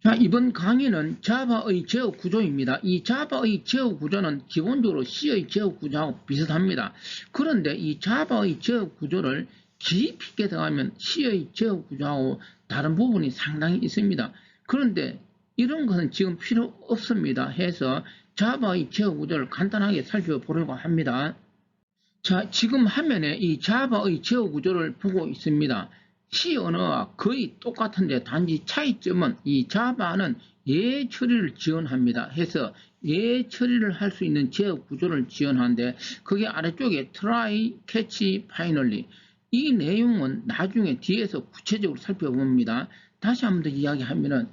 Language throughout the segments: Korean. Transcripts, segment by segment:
자, 이번 강의는 자바의 제어 구조입니다. 이 자바의 제어 구조는 기본적으로 C의 제어 구조하고 비슷합니다. 그런데 이 자바의 제어 구조를 깊이 있게 들어가면 C의 제어 구조하고 다른 부분이 상당히 있습니다. 그런데 이런 것은 지금 필요 없습니다. 해서 자바의 제어 구조를 간단하게 살펴보려고 합니다. 자, 지금 화면에 이 자바의 제어 구조를 보고 있습니다. C 언어와 거의 똑같은데 단지 차이점은 이 자바는 예 처리를 지원합니다. 해서 예 처리를 할 수 있는 제어 구조를 지원하는데 그게 아래쪽에 try, catch, finally 이 내용은 나중에 뒤에서 구체적으로 살펴봅니다. 다시 한번 더 이야기하면은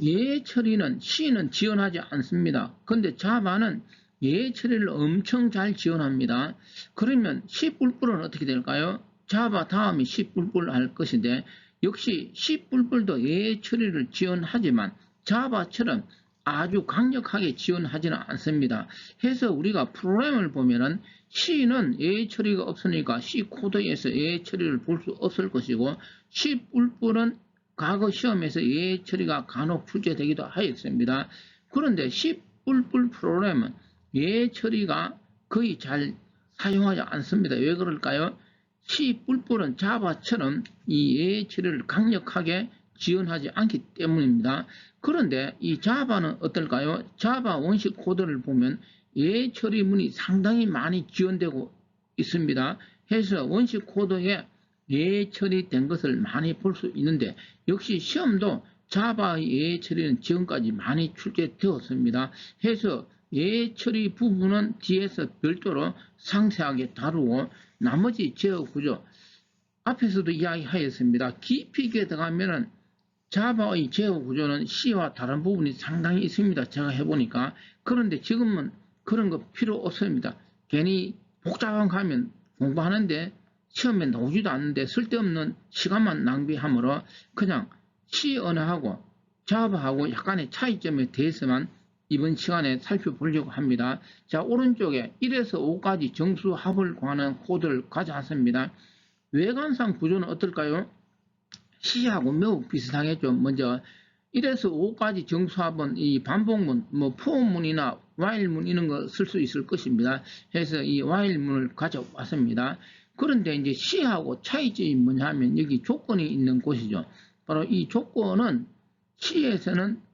예 처리는 C는 지원하지 않습니다. 그런데 자바는 예 처리를 엄청 잘 지원합니다. 그러면 C++은 어떻게 될까요? 자바 다음이 C++ 할 것인데 역시 C++도 예 처리를 지원하지만 자바처럼 아주 강력하게 지원하지는 않습니다. 해서 우리가 프로그램을 보면은 C는 예 처리가 없으니까 C 코드에서 예 처리를 볼 수 없을 것이고 C++은 과거 시험에서 예 처리가 간혹 출제되기도 하였습니다. 그런데 C++ 프로그램은 예 처리가 거의 잘 사용하지 않습니다. 왜 그럴까요? C++은 자바처럼 이 예 처리를 강력하게 지원하지 않기 때문입니다. 그런데 이 자바는 어떨까요? 자바 원식 코드를 보면 예 처리문이 상당히 많이 지원되고 있습니다. 해서 원식 코드에 예 처리된 것을 많이 볼 수 있는데 역시 시험도 자바의 예 처리는 지금까지 많이 출제되었습니다. 해서 예 처리 부분은 뒤에서 별도로 상세하게 다루고 나머지 제어 구조 앞에서도 이야기하였습니다. 깊이 있게 들어가면은 자바의 제어 구조는 C와 다른 부분이 상당히 있습니다. 제가 해보니까. 그런데 지금은 그런 거 필요 없습니다. 괜히 복잡한 거 하면 공부하는데 시험에 나오지도 않는데 쓸데없는 시간만 낭비하므로 그냥 C 언어하고 자바하고 약간의 차이점에 대해서만 이번 시간에 살펴보려고 합니다. 자, 오른쪽에 1에서 5까지 정수합을 구하는 코드를 가져왔습니다. 외관상 구조는 어떨까요? C하고 매우 비슷하겠죠. 먼저 1에서 5까지 정수합은 이 반복문, for문이나 while문 이런 거 쓸 수 있을 것입니다. 해서 이 while문을 가져왔습니다. 그런데 이제 C하고 차이점이 뭐냐 하면 여기 조건이 있는 곳이죠. 바로 이 조건은 C에서는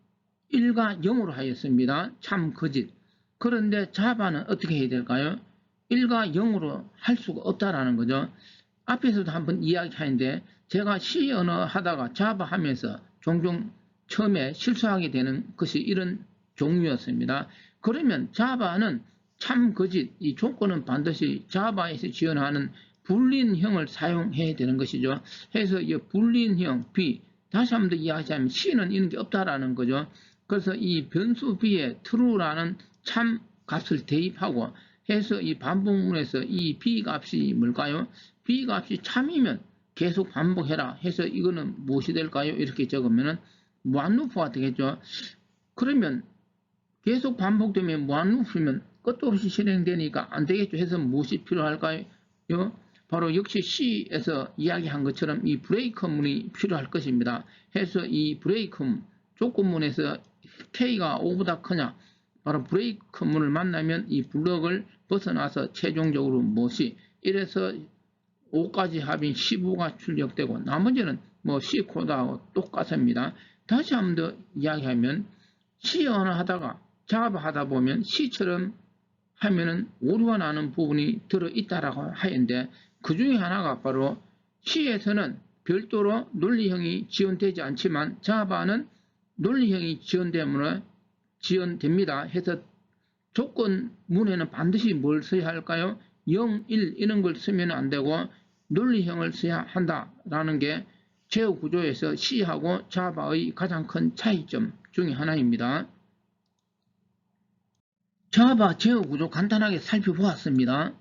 1과 0으로 하였습니다. 참 거짓. 그런데 자바는 어떻게 해야 될까요? 1과 0으로 할 수가 없다라는 거죠. 앞에서도 한번 이야기하는데 제가 C 언어 하다가 자바 하면서 종종 처음에 실수하게 되는 것이 이런 종류였습니다. 그러면 자바는 참 거짓, 이 조건은 반드시 자바에서 지원하는 불린형을 사용해야 되는 것이죠. 해서 이 불린형 B, 다시 한번 더 이야기하면 C는 이런 게 없다라는 거죠. 그래서 이 변수 B에 true라는 참 값을 대입하고 해서 이 반복문에서 이 B 값이 뭘까요? B 값이 참이면 계속 반복해라 해서 이거는 무엇이 될까요? 이렇게 적으면 무한루프가 되겠죠. 그러면 계속 반복되면 무한루프면 끝도 없이 실행되니까 안 되겠죠. 해서 무엇이 필요할까요? 바로 역시 C에서 이야기한 것처럼 이 브레이크문이 필요할 것입니다. 해서 이 브레이크문 조건문에서 K가 5보다 크냐 바로 브레이크문을 만나면 이 블럭을 벗어나서 최종적으로 무엇이 1에서 5까지 합인 15가 출력되고 나머지는 C 코드하고 똑같습니다. 다시 한번 더 이야기하면 C 언어 하다가 자바 하다 보면 C처럼 하면은 오류가 나는 부분이 들어있다라고 하는데 그 중에 하나가 바로 C에서는 별도로 논리형이 지원되지 않지만 자바는 논리형이 지원됩니다. 해서 조건문에는 반드시 뭘 써야 할까요? 0, 1 이런 걸 쓰면 안 되고 논리형을 써야 한다라는 게 제어 구조에서 C하고 자바의 가장 큰 차이점 중에 하나입니다. 자바 제어 구조 간단하게 살펴보았습니다.